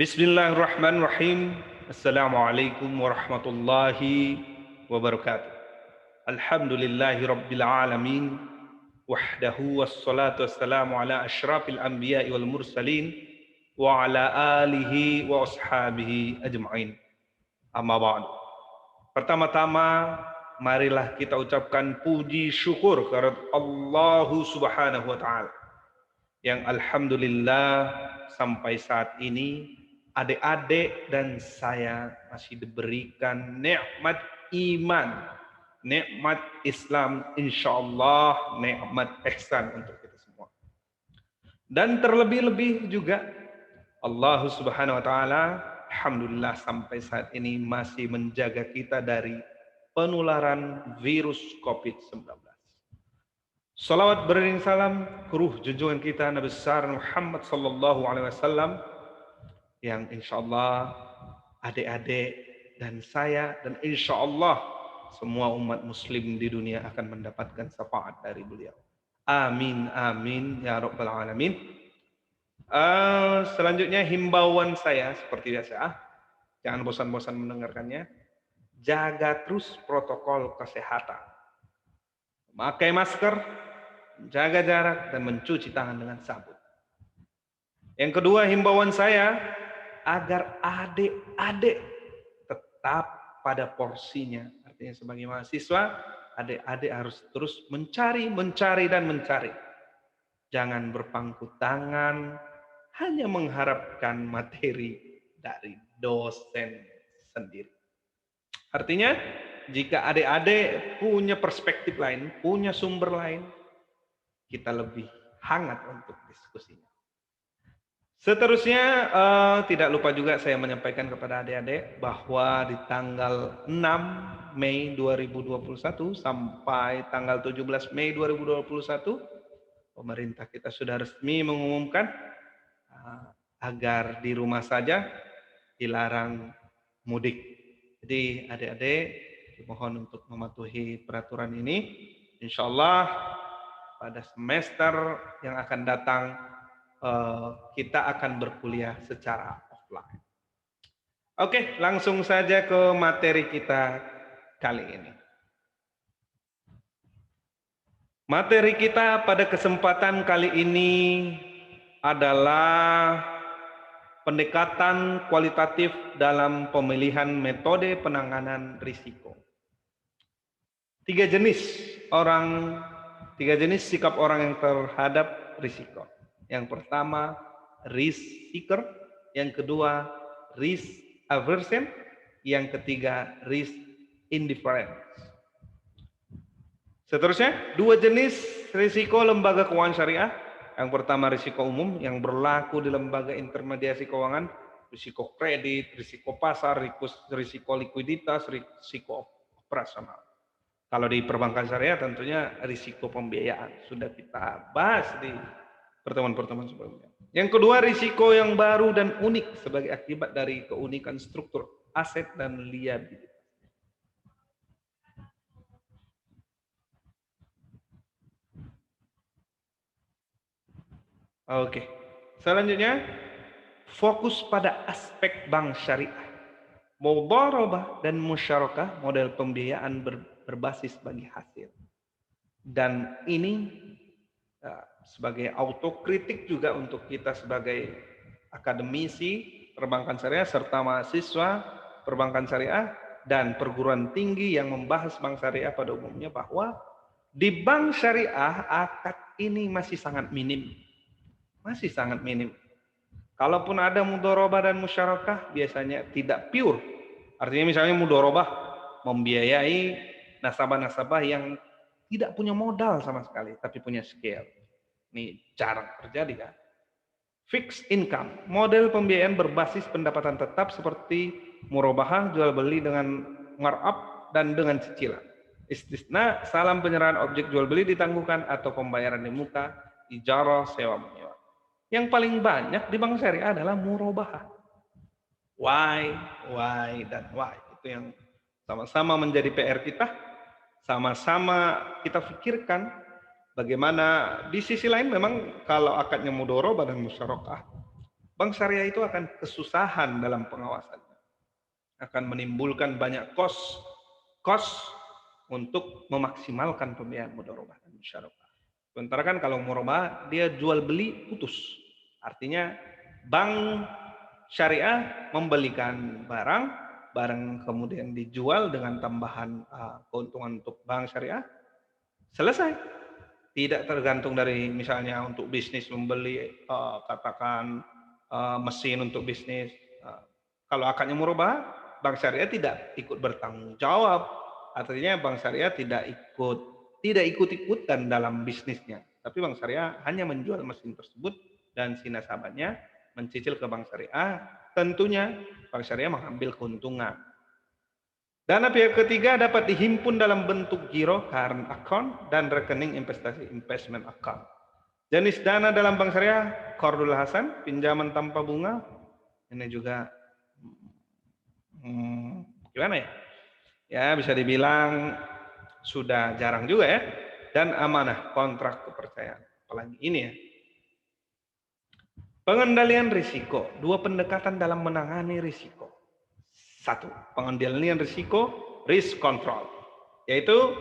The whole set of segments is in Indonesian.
Bismillahirrahmanirrahim. Assalamualaikum warahmatullahi wabarakatuh. Alhamdulillahi rabbil alamin. Wahdahu wassalatu wassalamu ala asyrafil anbiya'i wal mursalin wa ala alihi wa ashabihi ajma'in. Amma ba'du. Pertama-tama marilah kita ucapkan puji syukur kepada Allah Subhanahu wa taala yang alhamdulillah sampai saat ini adik-adik dan saya masih diberikan nikmat iman, nikmat Islam, insyaallah nikmat ihsan untuk kita semua. Dan terlebih-lebih juga Allah Subhanahu wa taala alhamdulillah sampai saat ini masih menjaga kita dari penularan virus COVID-19. Salawat beriring salam ke ruh junjungan kita Nabi besar Muhammad sallallahu alaihi wasallam yang insyaallah adik-adik dan saya dan insyaallah semua umat muslim di dunia akan mendapatkan syafaat dari beliau. Amin amin ya rabbal alamin. Selanjutnya himbauan saya seperti biasa, jangan bosan-bosan mendengarkannya. Jaga terus protokol kesehatan. Pakai masker, jaga jarak dan mencuci tangan dengan sabun. Yang kedua himbauan saya agar adik-adik tetap pada porsinya. Artinya sebagai mahasiswa, adik-adik harus terus mencari dan mencari. Jangan berpangku tangan hanya mengharapkan materi dari dosen sendiri. Artinya, jika adik-adik punya perspektif lain, punya sumber lain, kita lebih hangat untuk diskusinya. Seterusnya, tidak lupa juga saya menyampaikan kepada adik-adik bahwa di tanggal 6 Mei 2021 sampai tanggal 17 Mei 2021, pemerintah kita sudah resmi mengumumkan agar di rumah saja, dilarang mudik. Jadi adik-adik dimohon untuk mematuhi peraturan ini. Insya Allah pada semester yang akan datang kita akan berkuliah secara offline. Oke, langsung saja ke materi kita kali ini. Materi kita pada kesempatan kali ini adalah pendekatan kualitatif dalam pemilihan metode penanganan risiko. Tiga jenis sikap orang yang terhadap risiko. Yang pertama, risk seeker. Yang kedua, risk aversion. Yang ketiga, risk indifference. Seterusnya, dua jenis risiko lembaga keuangan syariah. Yang pertama, risiko umum yang berlaku di lembaga intermediasi keuangan, risiko kredit, risiko pasar, risiko likuiditas, risiko operasional. Kalau di perbankan syariah tentunya risiko pembiayaan. Sudah kita bahas di pertemuan-pertemuan sebelumnya. Yang kedua, risiko yang baru dan unik sebagai akibat dari keunikan struktur aset dan liabilitas. Oke, selanjutnya fokus pada aspek bank syariah. Mudharabah dan musyarakah model pembiayaan berbasis bagi hasil. Dan ini sebagai autokritik juga untuk kita sebagai akademisi perbankan syariah serta mahasiswa perbankan syariah dan perguruan tinggi yang membahas bank syariah pada umumnya bahwa di bank syariah akad ini masih sangat minim. Masih sangat minim. Kalaupun ada mudharabah dan musyarakah biasanya tidak pure. Artinya misalnya mudharabah membiayai nasabah-nasabah yang tidak punya modal sama sekali tapi punya skill. Ini jarang terjadi kan. Fixed income, model pembiayaan berbasis pendapatan tetap seperti murabahah, jual beli dengan markup dan dengan cicilan. Istisna, salam penyerahan objek jual beli ditangguhkan atau pembayaran di muka, ijarah, sewa menyewa. Yang paling banyak di bank syariah adalah murabahah. Why, dan why. Itu yang sama-sama menjadi PR kita, sama-sama kita pikirkan. Bagaimana di sisi lain memang kalau akadnya mudharabah dan musyarakah bank syariah itu akan kesusahan dalam pengawasannya, akan menimbulkan banyak kos untuk memaksimalkan pembiayaan mudharabah dan musyarakah. Sementara kan kalau murabah dia jual beli putus, artinya bank syariah membelikan barang kemudian dijual dengan tambahan keuntungan untuk bank syariah, selesai. Tidak tergantung dari misalnya untuk bisnis membeli katakan mesin untuk bisnis. Kalau akadnya murabah, bank syariah tidak ikut bertanggung jawab. Artinya bank syariah tidak ikut-ikutan dalam bisnisnya. Tapi bank syariah hanya menjual mesin tersebut dan si nasabahnya mencicil ke bank syariah. Tentunya bank syariah mengambil keuntungan. Dana pihak ketiga dapat dihimpun dalam bentuk giro, current account, dan rekening investasi, investment account. Jenis dana dalam bank syariah, qardul hasan, pinjaman tanpa bunga. Ini juga gimana ya? Ya bisa dibilang sudah jarang juga ya. Dan amanah, kontrak kepercayaan. Apalagi ini ya. Pengendalian risiko, dua pendekatan dalam menangani risiko. Satu, pengendalian risiko, risk control. Yaitu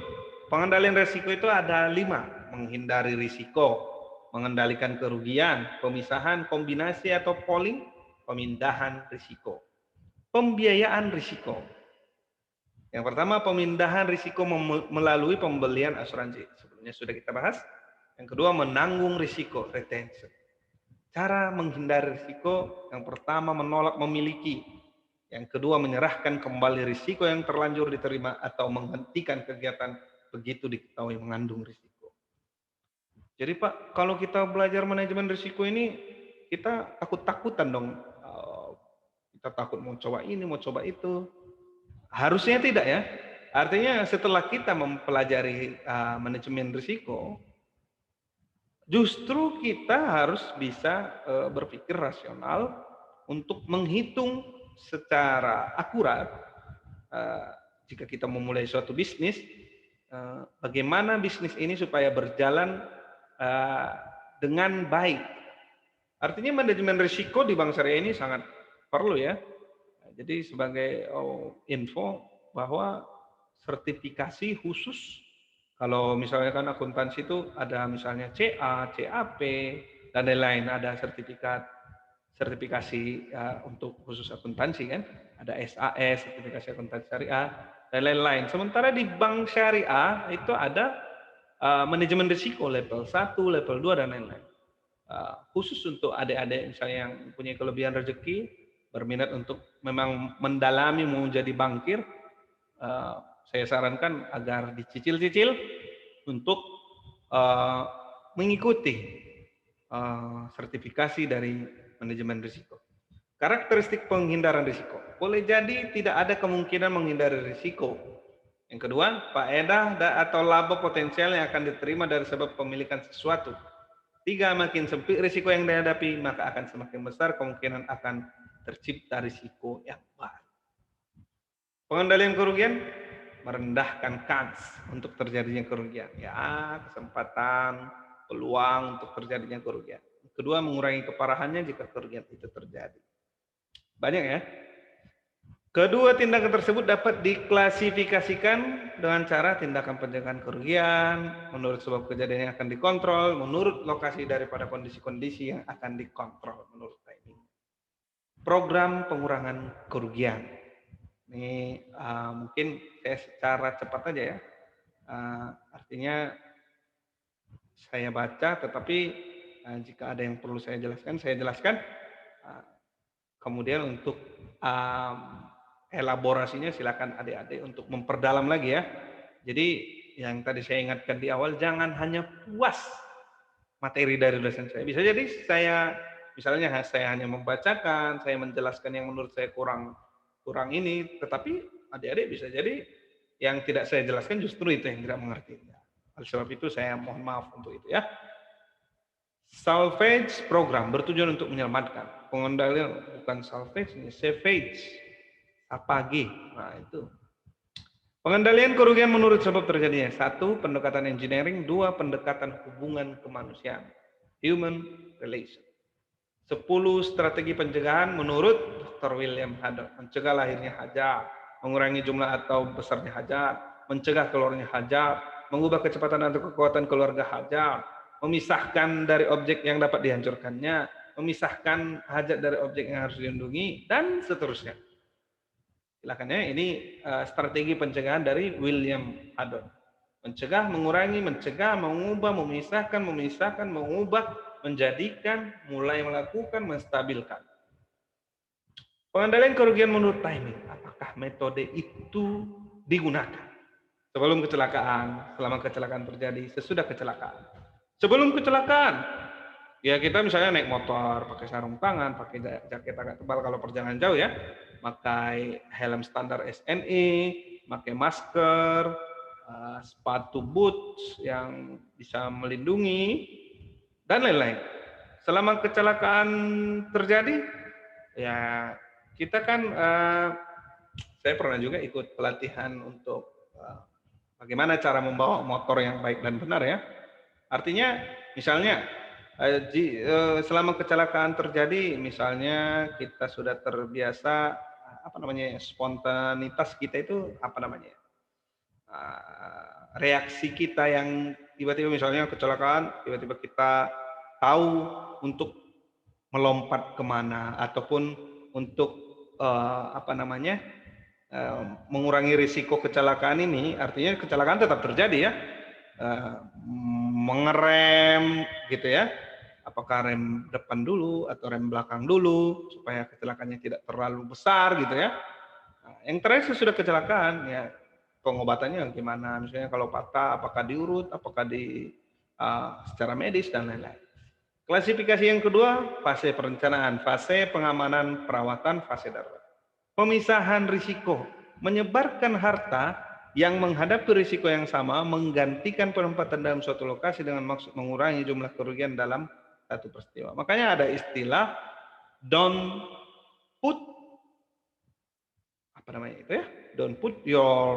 pengendalian risiko itu ada 5. Menghindari risiko, mengendalikan kerugian, pemisahan, kombinasi atau pooling, pemindahan risiko. Pembiayaan risiko. Yang pertama, pemindahan risiko melalui pembelian asuransi. Sebelumnya sudah kita bahas. Yang kedua, menanggung risiko, retention. Cara menghindari risiko, yang pertama menolak memiliki. Yang kedua, menyerahkan kembali risiko yang terlanjur diterima atau menghentikan kegiatan begitu diketahui mengandung risiko. Jadi Pak, kalau kita belajar manajemen risiko ini, kita takut-takutan dong. Kita takut mau coba ini, mau coba itu. Harusnya tidak ya. Artinya setelah kita mempelajari manajemen risiko, justru kita harus bisa berpikir rasional untuk menghitung secara akurat jika kita memulai suatu bisnis, bagaimana bisnis ini supaya berjalan dengan baik. Artinya manajemen risiko di bank syariah ini sangat perlu ya. Jadi sebagai info bahwa sertifikasi khusus, kalau misalnya kan akuntansi itu ada misalnya CA, CAP, dan lain-lain, ada sertifikasi untuk khusus akuntansi kan, ada SAS, sertifikasi akuntansi syariah, dan lain-lain. Sementara di bank syariah itu ada manajemen risiko level 1, level 2, dan lain-lain. Khusus untuk adik-adik misalnya yang punya kelebihan rezeki, berminat untuk memang mendalami mau jadi bankir, saya sarankan agar dicicil-cicil untuk mengikuti sertifikasi dari manajemen risiko. Karakteristik penghindaran risiko. Boleh jadi tidak ada kemungkinan menghindari risiko. Yang kedua, faedah atau laba potensial yang akan diterima dari sebab pemilikan sesuatu. 3, makin sempit risiko yang dihadapi, maka akan semakin besar kemungkinan akan tercipta risiko yang baru. Pengendalian kerugian, merendahkan kans untuk terjadinya kerugian. Ya, kesempatan, peluang untuk terjadinya kerugian. Kedua, mengurangi keparahannya jika kerugian itu terjadi. Banyak ya. Kedua, tindakan tersebut dapat diklasifikasikan dengan cara tindakan pencegahan kerugian, menurut sebab kejadian yang akan dikontrol, menurut lokasi daripada kondisi-kondisi yang akan dikontrol, menurut timing. Program pengurangan kerugian. Ini mungkin saya secara cepat aja ya. Artinya saya baca, tetapi jika ada yang perlu saya jelaskan. Kemudian untuk elaborasinya silakan adik-adik untuk memperdalam lagi ya. Jadi yang tadi saya ingatkan di awal, jangan hanya puas materi dari dosen saya. Bisa jadi saya hanya membacakan, saya menjelaskan yang menurut saya kurang ini, tetapi adik-adik bisa jadi yang tidak saya jelaskan justru itu yang tidak mengerti. Oleh sebab itu saya mohon maaf untuk itu ya. Salvage program bertujuan untuk menyelamatkan. Pengendalian bukan salvage, ini savage. Apagi. Nah, itu. Pengendalian kerugian menurut sebab terjadinya. 1, pendekatan engineering. 2, pendekatan hubungan kemanusiaan. Human relation. 10 strategi pencegahan menurut Dr. William Hadot. Mencegah lahirnya hajat, mengurangi jumlah atau besarnya hajat, mencegah keluarnya hajat, mengubah kecepatan atau kekuatan keluarga hajat, memisahkan dari objek yang dapat dihancurkannya, memisahkan hajat dari objek yang harus dilindungi, dan seterusnya. Silakan ya, ini strategi pencegahan dari William Hadot. Mencegah, mengurangi, mencegah, mengubah, memisahkan, mengubah, menjadikan, mulai melakukan, menstabilkan. Pengendalian kerugian menurut timing. Apakah metode itu digunakan sebelum kecelakaan, selama kecelakaan terjadi, sesudah kecelakaan? Sebelum kecelakaan, ya kita misalnya naik motor, pakai sarung tangan, pakai jaket agak tebal kalau perjalanan jauh ya, pakai helm standar SNI, pakai masker, sepatu boots yang bisa melindungi, dan lain-lain. Selama kecelakaan terjadi, ya kita kan, saya pernah juga ikut pelatihan untuk bagaimana cara membawa motor yang baik dan benar ya. Artinya, misalnya selama kecelakaan terjadi, misalnya kita sudah terbiasa spontanitas kita itu reaksi kita yang tiba-tiba misalnya kecelakaan, tiba-tiba kita tahu untuk melompat kemana ataupun untuk mengurangi risiko kecelakaan ini. Artinya kecelakaan tetap terjadi ya, mengerem gitu ya, apakah rem depan dulu atau rem belakang dulu supaya kecelakaannya tidak terlalu besar gitu ya. Nah, yang terakhir sesudah kecelakaan ya, pengobatannya gimana, misalnya kalau patah apakah diurut, apakah secara medis dan lain-lain. Klasifikasi yang kedua, fase perencanaan, fase pengamanan, perawatan, fase darurat. Pemisahan risiko, menyebarkan harta yang menghadapi risiko yang sama, menggantikan penempatan dalam suatu lokasi dengan maksud mengurangi jumlah kerugian dalam satu peristiwa. Makanya ada istilah don't put don't put your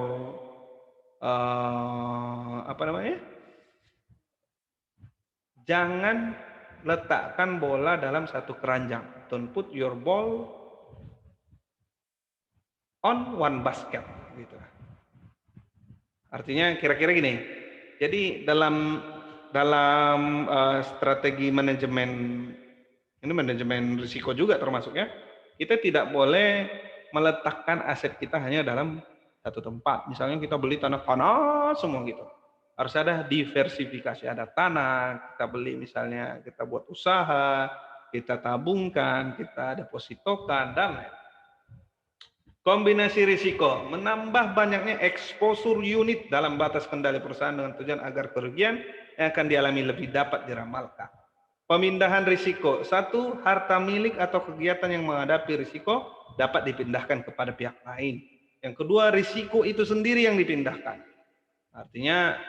jangan letakkan bola dalam satu keranjang. Don't put your ball on one basket gitu. Artinya kira-kira gini. Jadi dalam strategi manajemen, ini manajemen risiko juga termasuknya, kita tidak boleh meletakkan aset kita hanya dalam satu tempat. Misalnya kita beli tanah panas semua gitu. Harus ada diversifikasi, ada tanah, kita beli misalnya, kita buat usaha, kita tabungkan, kita depositokan, dan lain. Kombinasi risiko, menambah banyaknya exposure unit dalam batas kendali perusahaan dengan tujuan agar kerugian yang akan dialami lebih dapat diramalkan. Pemindahan risiko, satu, harta milik atau kegiatan yang menghadapi risiko dapat dipindahkan kepada pihak lain. Yang kedua, risiko itu sendiri yang dipindahkan. Artinya,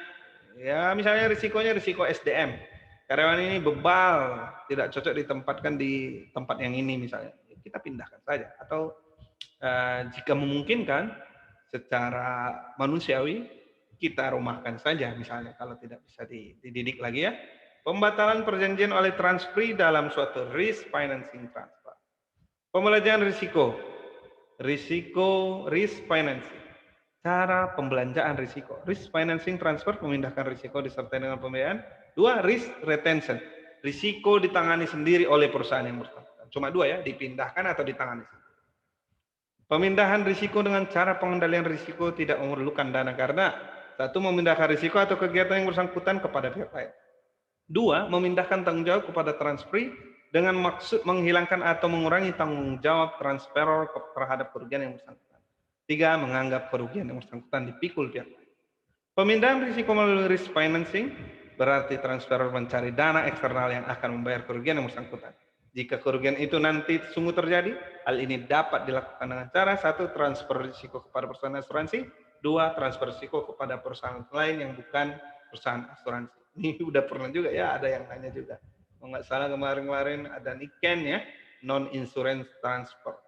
ya misalnya risikonya risiko SDM. Karyawan ini bebal, tidak cocok ditempatkan di tempat yang ini misalnya. Kita pindahkan saja. Atau jika memungkinkan secara manusiawi, kita rumahkan saja misalnya kalau tidak bisa dididik lagi ya. Pembatalan perjanjian oleh transfer dalam suatu risk financing transfer. Pembelajaran risiko, risk financing. Cara pembelanjaan risiko. Risk financing transfer, memindahkan risiko disertai dengan pembiayaan. 2, risk retention. Risiko ditangani sendiri oleh perusahaan yang bersangkutan. Cuma 2 ya, dipindahkan atau ditangani sendiri. Pemindahan risiko dengan cara pengendalian risiko tidak memerlukan dana karena 1, memindahkan risiko atau kegiatan yang bersangkutan kepada pihak lain. 2, memindahkan tanggung jawab kepada transfer dengan maksud menghilangkan atau mengurangi tanggung jawab transferor terhadap kerugian yang bersangkutan. 3, menganggap kerugian yang bersangkutan dipikul pihak lain. Pemindahan risiko melalui risk financing berarti transferor mencari dana eksternal yang akan membayar kerugian yang bersangkutan. Jika kerugian itu nanti sungguh terjadi, hal ini dapat dilakukan dengan cara 1, transfer risiko kepada perusahaan asuransi, 2, transfer risiko kepada perusahaan lain yang bukan perusahaan asuransi. Ini udah pernah juga ya, ada yang nanya juga. Kalau nggak salah kemarin-kemarin ada NICAN ya, non-insurance transfer.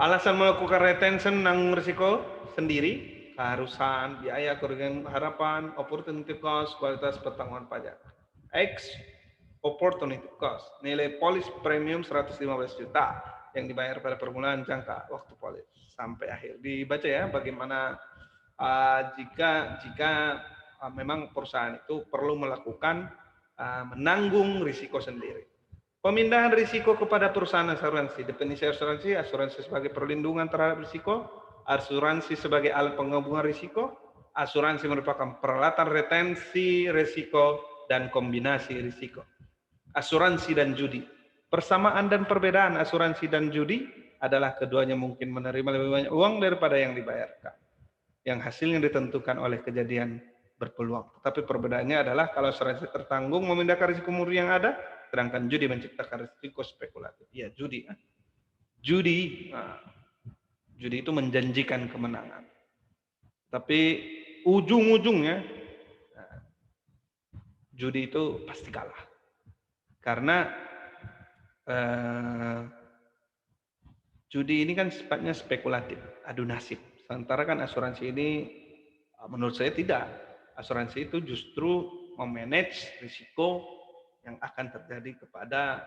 Alasan melakukan retention menanggung risiko sendiri, keharusan, biaya, kerugian harapan, opportunity cost, kualitas pertanggungan pajak. X, opportunity cost, nilai polis premium 115 juta yang dibayar pada permulaan jangka waktu polis sampai akhir. Dibaca ya bagaimana jika memang perusahaan itu perlu melakukan menanggung risiko sendiri. Pemindahan risiko kepada perusahaan asuransi. Definisi asuransi, asuransi sebagai perlindungan terhadap risiko, asuransi sebagai alat penggabungan risiko, asuransi merupakan peralatan retensi risiko dan kombinasi risiko. Asuransi dan judi. Persamaan dan perbedaan asuransi dan judi adalah keduanya mungkin menerima lebih banyak uang daripada yang dibayarkan, yang hasilnya ditentukan oleh kejadian berpeluang. Tetapi perbedaannya adalah kalau asuransi tertanggung memindahkan risiko murni yang ada, sedangkan judi menciptakan risiko spekulatif. Ya, judi. Judi itu menjanjikan kemenangan. Tapi ujung-ujungnya judi itu pasti kalah. Karena judi ini kan sifatnya spekulatif, adu nasib. Sementara kan asuransi ini menurut saya tidak. Asuransi itu justru memanage risiko yang akan terjadi kepada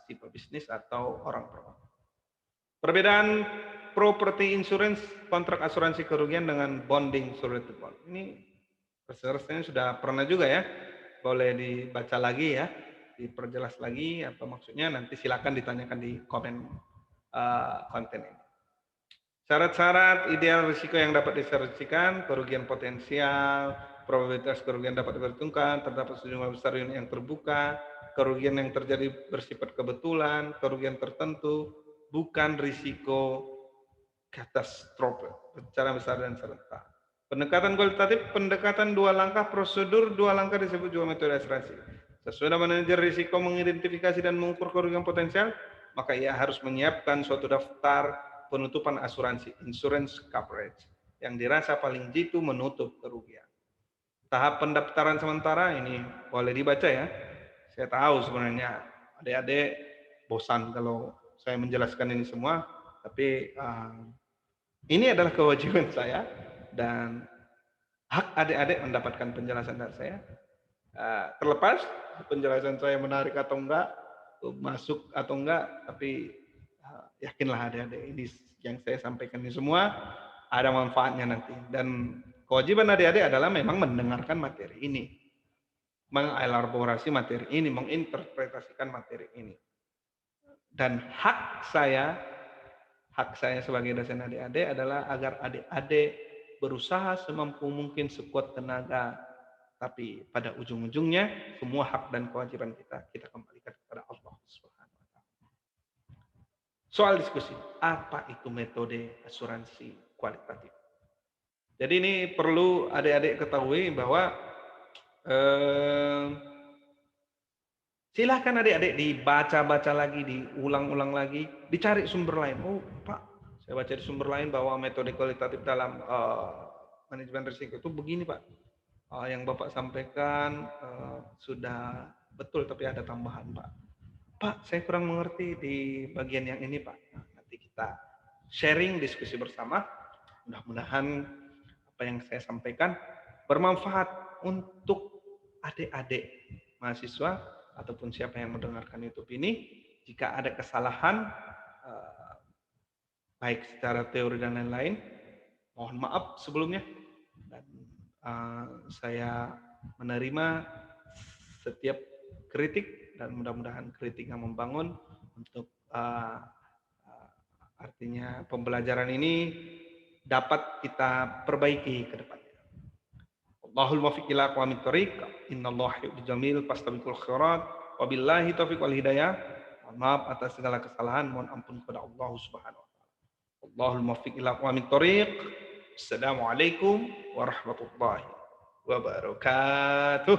si pebisnis atau orang per orang. Perbedaan property insurance, kontrak asuransi kerugian dengan bonding surety bond. Ini resepnya sudah pernah juga ya. Boleh dibaca lagi ya, diperjelas lagi atau maksudnya nanti silakan ditanyakan di komen konten ini. Syarat-syarat ideal risiko yang dapat diasumsikan, kerugian potensial, probabilitas kerugian dapat diperhitungkan, terdapat sejumlah besar unit yang terbuka, kerugian yang terjadi bersifat kebetulan, kerugian tertentu, bukan risiko katastrofe, secara besar dan serentak. Pendekatan kualitatif, pendekatan dua langkah, prosedur dua langkah disebut juga metode asuransi. Sesudah manajer risiko mengidentifikasi dan mengukur kerugian potensial, maka ia harus menyiapkan suatu daftar penutupan asuransi, insurance coverage, yang dirasa paling jitu menutup kerugian. Tahap pendaftaran sementara ini boleh dibaca ya. Saya tahu sebenarnya adik-adik bosan kalau saya menjelaskan ini semua, tapi ini adalah kewajiban saya dan hak adik-adik mendapatkan penjelasan dari saya. Terlepas penjelasan saya menarik atau enggak, masuk atau enggak, tapi yakinlah adik-adik ini yang saya sampaikan ini semua ada manfaatnya nanti. Dan kewajiban adik-adik adalah memang mendengarkan materi ini, mengelaborasi materi ini, menginterpretasikan materi ini. Dan hak saya sebagai dosen adik-adik adalah agar adik-adik berusaha semampu mungkin sekuat tenaga, tapi pada ujung-ujungnya semua hak dan kewajiban kita kembalikan kepada Allah Subhanahu wa taala. Soal diskusi, apa itu metode asuransi kualitatif? Jadi ini perlu adik-adik ketahui bahwa silahkan adik-adik dibaca-baca lagi, diulang-ulang lagi, dicari sumber lain. Oh Pak, saya baca di sumber lain bahwa metode kualitatif dalam manajemen risiko itu begini Pak. Yang Bapak sampaikan sudah betul, tapi ada tambahan Pak. Pak, saya kurang mengerti di bagian yang ini Pak. Nah, nanti kita sharing, diskusi bersama. Mudah-mudahan apa yang saya sampaikan bermanfaat untuk adik-adik mahasiswa ataupun siapa yang mendengarkan YouTube ini. Jika ada kesalahan baik secara teori dan lain-lain, mohon maaf sebelumnya. Dan saya menerima setiap kritik dan mudah-mudahan kritik yang membangun untuk artinya pembelajaran ini dapat kita perbaiki ke depannya. Allahul muwaffiq ila aqwamit thoriq, innallaha yuhibbul jamil fastabiqul khairat, wabillahi taufiq wal hidayah. Mohon maaf atas segala kesalahan, mohon ampun kepada Allah Subhanahu wa taala. Allahul muwaffiq ila aqwamit thoriq. Assalamualaikum warahmatullahi wabarakatuh.